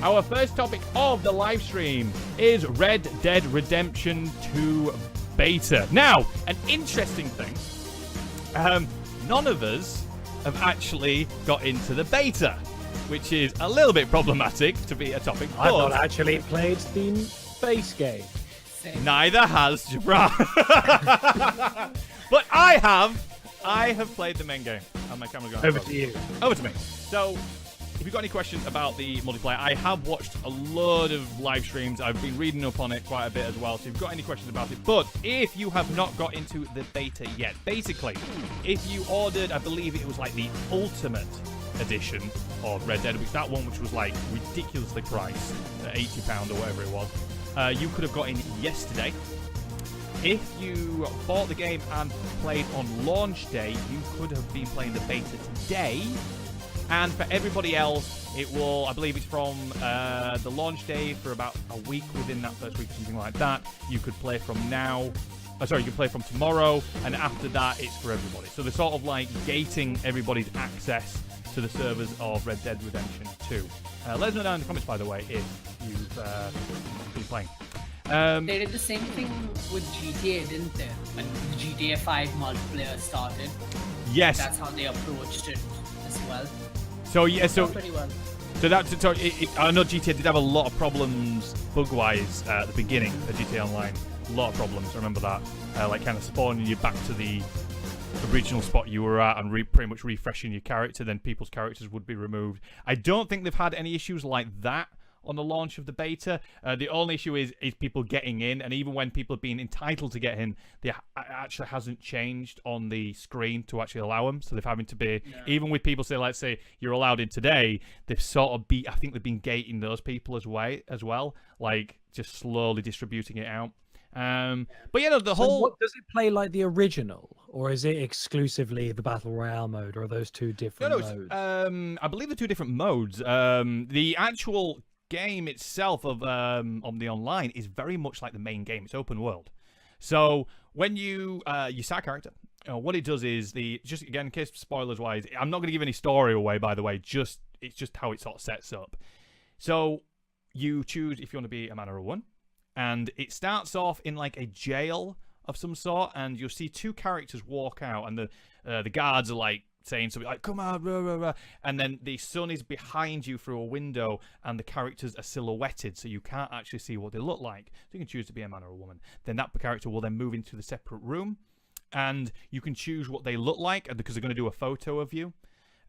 Our first topic of the live stream is Red Dead Redemption 2 beta. Now, an interesting thing, none of us have actually got into the beta, which is a little bit problematic to be a topic. I've not actually played the base game. Neither has Jabra. But I have played the main game. And my camera's going Over to you. Over to me. So, if you've got any questions about the multiplayer, I have watched a load of live streams. I've been reading up on it quite a bit as well. So, if you've got any questions about it. But if you have not got into the beta yet, basically, if you ordered, I believe it was like the Ultimate Edition of Red Dead, which was like ridiculously priced, £80 or whatever it was, you could have got in yesterday. If you bought the game and played on launch day, you could have been playing the beta today. And for everybody else, it will, I believe it's from the launch day for about a week within that first week, something like that. You could play from now. You can play from tomorrow, and after that, it's for everybody. So they're sort of like gating everybody's access to the servers of Red Dead Redemption 2. Let us know down in the comments, by the way, if you've been playing. They did the same thing with GTA, didn't they? When GTA 5 multiplayer started. Yes. That's how they approached it as well. So yeah, Pretty well. I know GTA did have a lot of problems bug-wise at the beginning of GTA Online. A lot of problems. I remember that, like kind of spawning you back to the original spot you were at and pretty much refreshing your character. Then people's characters would be removed. I don't think they've had any issues like that on the launch of the beta. The only issue is people getting in, and even when people have been entitled to get in, it actually hasn't changed on the screen to actually allow them. So they're having to be, even with people say, let's say you're allowed in today, they've sort of I think they've been gating those people as well, like just slowly distributing it out. But yeah, What does it play like the original, or is it exclusively the Battle Royale mode, or are those two different modes? I believe they're two different modes. The actual game itself of on the online is very much like the main game. It's open world. So when you start a character, what it does is just again, in case spoilers wise, I'm not going to give any story away, by the way. It's just how it sort of sets up. So you choose if you want to be a man or a woman, and it starts off in like a jail of some sort, and you'll see two characters walk out, and the guards are like saying something like, come on, rah, rah, rah. And then the sun is behind you through a window, and the characters are silhouetted, so you can't actually see what they look like. So you can choose to be a man or a woman. Then that character will then move into the separate room, and you can choose what they look like, because they're going to do a photo of you.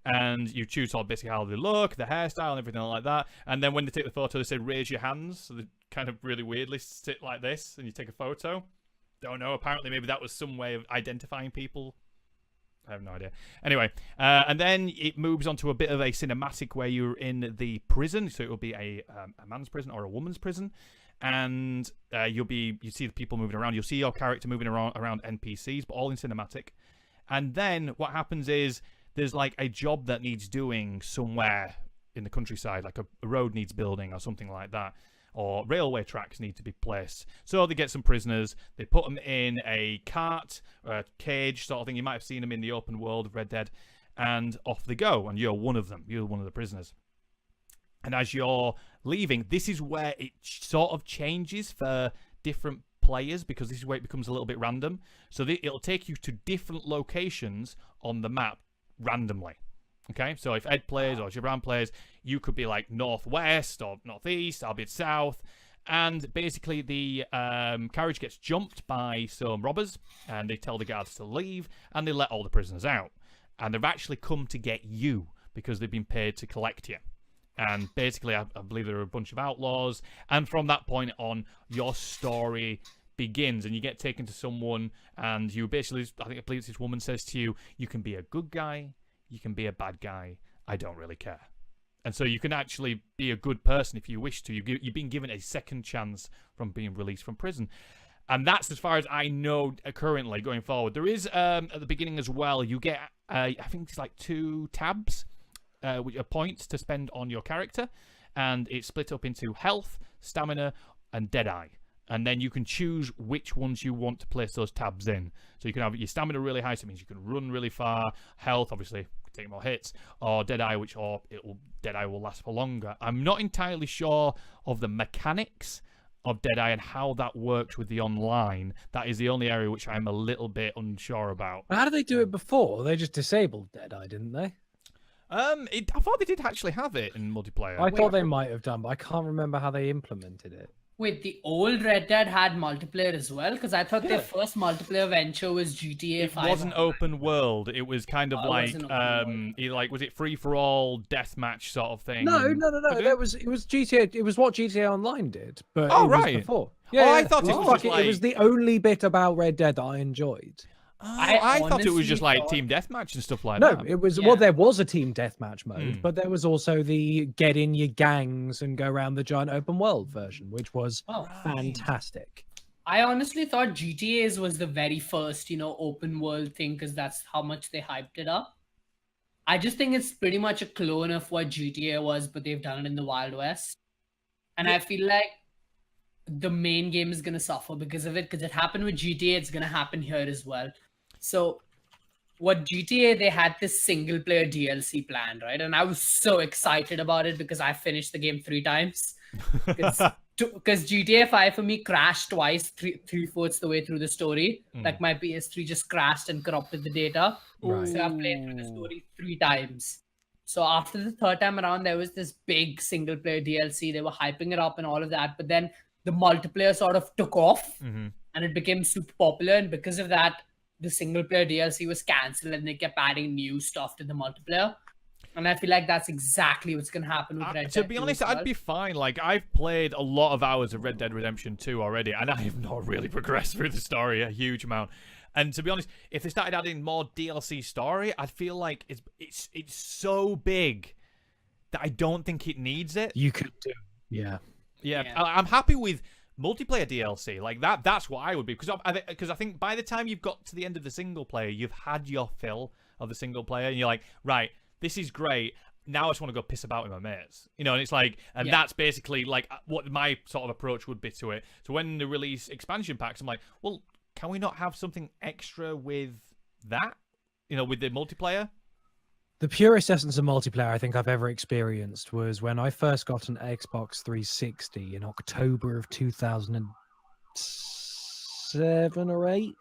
And you choose basically how they look, the hairstyle, and everything like that. And then when they take the photo, they say, raise your hands. So they kind of really weirdly sit like this, and you take a photo. Don't know. Apparently, maybe that was some way of identifying people. I have no idea. Anyway, and then it moves on to a bit of a cinematic where you're in the prison. So it will be a man's prison or a woman's prison. And you see the people moving around. You'll see your character moving around NPCs, but all in cinematic. And then what happens is there's like a job that needs doing somewhere in the countryside, like a road needs building or something like that, or railway tracks need to be placed. So they get some prisoners, they put them in a cart, or a cage sort of thing. You might have seen them in the open world of Red Dead, and off they go, and you're one of them. You're one of the prisoners. And as you're leaving, this is where it sort of changes for different players, because this is where it becomes a little bit random. So it'll take you to different locations on the map randomly. Okay, so if Ed plays or Gibran plays, you could be like northwest or northeast, I'll be south. And basically the carriage gets jumped by some robbers, and they tell the guards to leave, and they let all the prisoners out. And they've actually come to get you because they've been paid to collect you. And basically, I believe there are a bunch of outlaws. And from that point on, your story begins, and you get taken to someone, and you basically, I believe this woman says to you, you can be a good guy, you can be a bad guy, I don't really care. And so you can actually be a good person if you wish to. You've been given a second chance from being released from prison. And that's as far as I know currently going forward. There is, at the beginning as well, you get, I think it's like 2 tabs, which are points to spend on your character. And it's split up into health, stamina, and Deadeye. And then you can choose which ones you want to place those tabs in. So you can have your stamina really high, so it means you can run really far. Health, obviously, take more hits, or Deadeye, Deadeye will last for longer. I'm not entirely sure of the mechanics of Deadeye and how that works with the online. That is the only area which I'm a little bit unsure about. How did they do it before? They just disabled Deadeye, didn't they? I thought they did actually have it in multiplayer. I thought they might have done, but I can't remember how they implemented it. Wait, the old Red Dead had multiplayer as well? Because I thought their first multiplayer venture was GTA 5. It wasn't open world. It was kind of like, was it free for all deathmatch sort of thing? No. It was GTA. It was what GTA Online did, but Oh, it was right. before. I thought it was just it was the only bit about Red Dead that I enjoyed. I thought it was just like team deathmatch and stuff like that. No, it was well. There was a team deathmatch mode, but there was also the get in your gangs and go around the giant open world version, which was fantastic. I honestly thought GTA's was the very first, open world thing, because that's how much they hyped it up. I just think it's pretty much a clone of what GTA was, but they've done it in the Wild West. And I feel like the main game is going to suffer because of it, because it happened with GTA, it's going to happen here as well. So what GTA, they had this single player DLC planned, right? And I was so excited about it because I finished the game 3 times. Because GTA 5 for me crashed twice, three-fourths the way through the story. Like my PS3 just crashed and corrupted the data. Right. So I played through the story 3 times. So after the 3rd time around, there was this big single player DLC. They were hyping it up and all of that. But then the multiplayer sort of took off and it became super popular. And because of that, the single player DLC was cancelled and they kept adding new stuff to the multiplayer. And I feel like that's exactly what's going to happen with Red Dead. To be honest, I'd be fine. Like, I've played a lot of hours of Red Dead Redemption 2 already, and I have not really progressed through the story a huge amount. And to be honest, if they started adding more DLC story, I'd feel like it's so big that I don't think it needs it. You could do, yeah. I'm happy with multiplayer DLC like that. That's what I would be, because I think by the time you've got to the end of the single player, you've had your fill of the single player, and you're like, right, this is great. Now I just want to go piss about with my mates, and it's like, and that's basically like what my sort of approach would be to it. So when they release expansion packs, I'm like, well, can we not have something extra with that? With the multiplayer. The purest essence of multiplayer I think I've ever experienced was when I first got an Xbox 360 in October of 2007 or 8.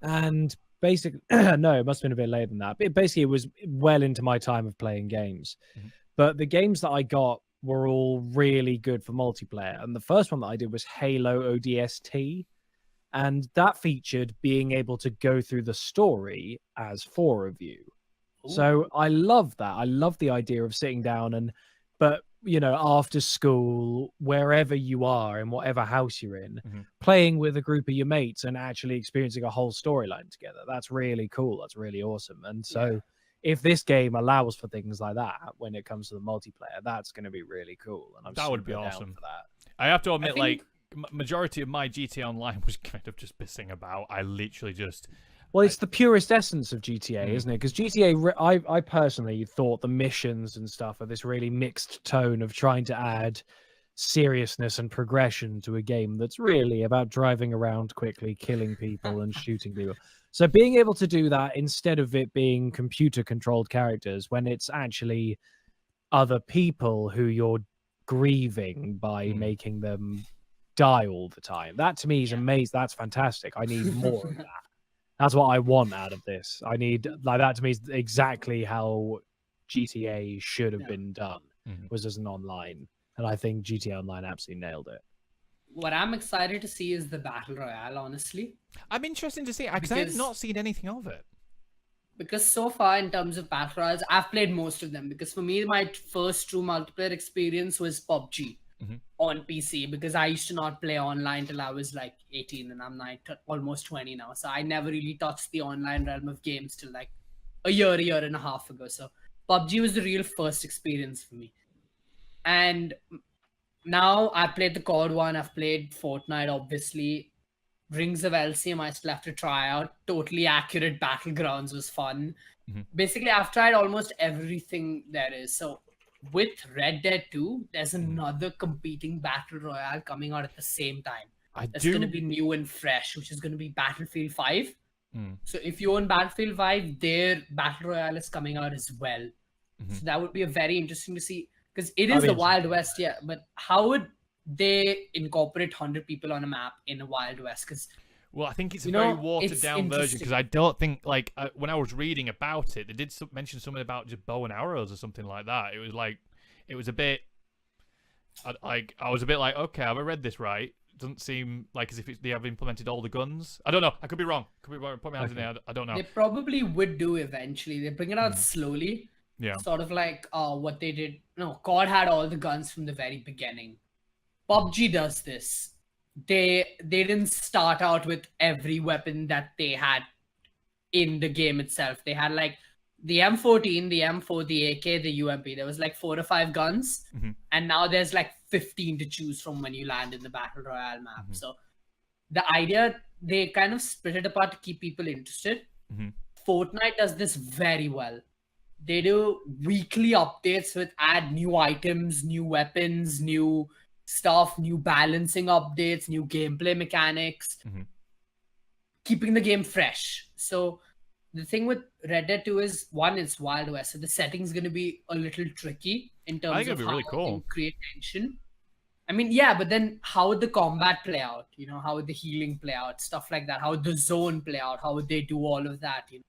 And basically, no, it must have been a bit later than that. But basically, it was well into my time of playing games. But the games that I got were all really good for multiplayer. And the first one that I did was Halo ODST. And that featured being able to go through the story as 4 of you. So I love that. I love the idea of sitting down but after school, wherever you are, in whatever house you're in, playing with a group of your mates and actually experiencing a whole storyline together. That's really cool. That's really awesome. And so if this game allows for things like that when it comes to the multiplayer, that's going to be really cool. And that would be awesome for that. I have to admit, majority of my GTA Online was kind of just pissing about. I literally just... Well, it's the purest essence of GTA, isn't it? Because GTA, I personally thought the missions and stuff are this really mixed tone of trying to add seriousness and progression to a game that's really about driving around quickly, killing people and shooting people. So being able to do that instead of it being computer-controlled characters, when it's actually other people who you're grieving by making them die all the time, that to me is amazing. That's fantastic. I need more of that. That's what I want out of this. I need, that to me is exactly how GTA should have been done, was as an online. And I think GTA Online absolutely nailed it. What I'm excited to see is the Battle Royale, honestly. I'm interested to see it, because I've not seen anything of it. Because so far, in terms of Battle Royales, I've played most of them. Because for me, my first true multiplayer experience was PUBG. On PC, because I used to not play online till I was like 18, and I'm almost 20 now. So I never really touched the online realm of games till like a year and a half ago. So PUBG was the real first experience for me. And now I played the COD one. I've played Fortnite, obviously. Rings of LCM I still have to try out. Totally Accurate Battlegrounds was fun. Basically, I've tried almost everything there is. So with Red Dead 2, there's another competing battle royale coming out at the same time. That's going to be new and fresh, which is going to be Battlefield 5. So if you own Battlefield 5, their Battle Royale is coming out as well. So that would be a very interesting to see, because it is the Wild West, yeah. But how would they incorporate 100 people on a map in a Wild West? Because well, I think it's a very watered down version, because I don't think, like, when I was reading about it, they did mention something about just bow and arrows or something like that. It was like, it was a bit, I was a bit like, okay, have I read this right? It doesn't seem like as if they have implemented all the guns. I don't know. I could be wrong. Put my hands in there. I don't know. They probably would do eventually. They bring it out slowly. Yeah. Sort of like what they did. No, COD had all the guns from the very beginning. PUBG does this. They didn't start out with every weapon that they had in the game itself. They had like the M14, the M4, the AK, the UMP. There was like 4 or 5 guns, and now there's like 15 to choose from when you land in the Battle Royale map. So the idea, they kind of split it apart to keep people interested. Fortnite does this very well. They do weekly updates with add new items, new weapons, new stuff, new balancing updates, new gameplay mechanics, keeping the game fresh. So the thing with Red Dead 2 is, one, it's Wild West, so the setting's going to be a little tricky in terms of how you create tension. I mean, yeah, but then how would the combat play out? You know, how would the healing play out? Stuff like that. How would the zone play out? How would they do all of that? You know,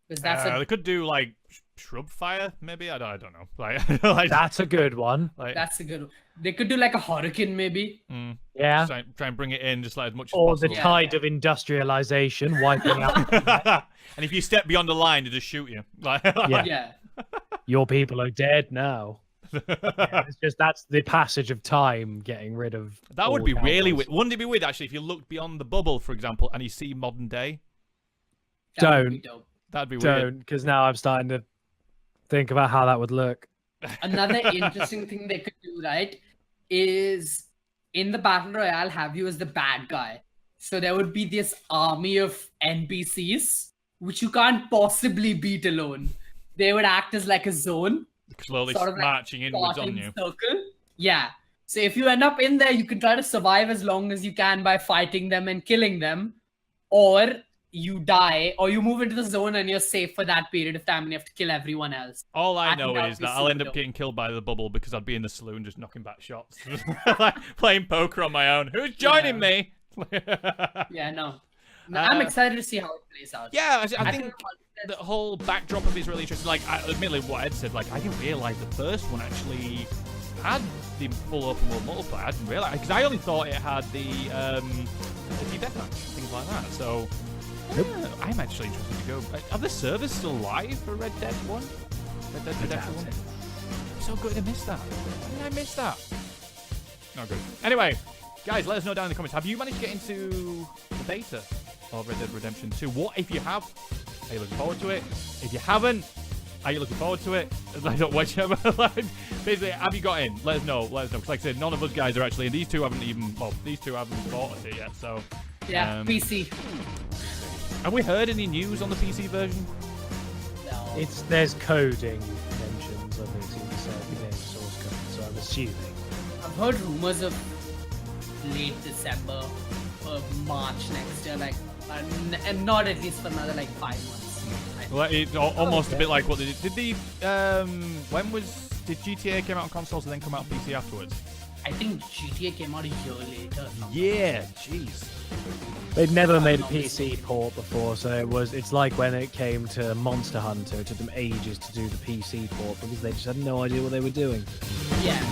because that's they could do like shrub fire, maybe. I don't know. Like that's a good one. Like, that's a good one. They could do like a hurricane, maybe. Yeah. Try and bring it in just like as much as possible. Or the tide of industrialization wiping out. And if you step beyond the line, they just shoot you. Yeah. Your people are dead now. It's just that's the passage of time getting rid of. That would be really weird. Wouldn't it be weird actually if you looked beyond the bubble, for example, and you see modern day? That'd be dope. That'd be weird. Don't, because now I'm starting to think about how that would look. Another interesting thing they could do, right, is in the Battle Royale have you as the bad guy. So there would be this army of NPCs, which you can't possibly beat alone. They would act as like a zone. Slowly sort of marching like inwards on you. Circle. Yeah. So if you end up in there, you can try to survive as long as you can by fighting them and killing them. Or you die, or you move into the zone and you're safe for that period of time and you have to kill everyone else. All I know is that I'll end up getting killed by the bubble because I'd be in the saloon just knocking back shots. Like playing poker on my own. Who's joining me? Yeah, no. I'm excited to see how it plays out. Yeah, I think the whole backdrop of it is really interesting. Like, admittedly, what Ed said, like, I didn't realize the first one actually had the full open world multiplayer. I didn't realize, because I only thought it had the team deathmatch, things like that. So, I'm actually interested to go. Are the servers still live for Red Dead 1? Red Dead Redemption 1? I'm so good to miss that. How did I miss that? Not good. Anyway, guys, let us know down in the comments. Have you managed to get into the beta of Red Dead Redemption 2? What if you have? Are you looking forward to it? If you haven't, are you looking forward to it? Whichever. Basically, have you got in? Let us know. Let us know. Because like I said, none of us guys are actually, and these two haven't even, well, these two haven't bought it yet. So yeah, PC. Have we heard any news on the PC version? No. There's coding mentions of it in the game source code, so I'm assuming. I've heard rumors of late December or March next year, like, and not at least for another like 5 months. Well, it's almost a bit like what they did. Did the did GTA came out on consoles and then come out on PC afterwards? I think GTA came out a year later. Yeah, jeez. They'd never made a PC port before, so it's like when it came to Monster Hunter, it took them ages to do the PC port because they just had no idea what they were doing. Yeah.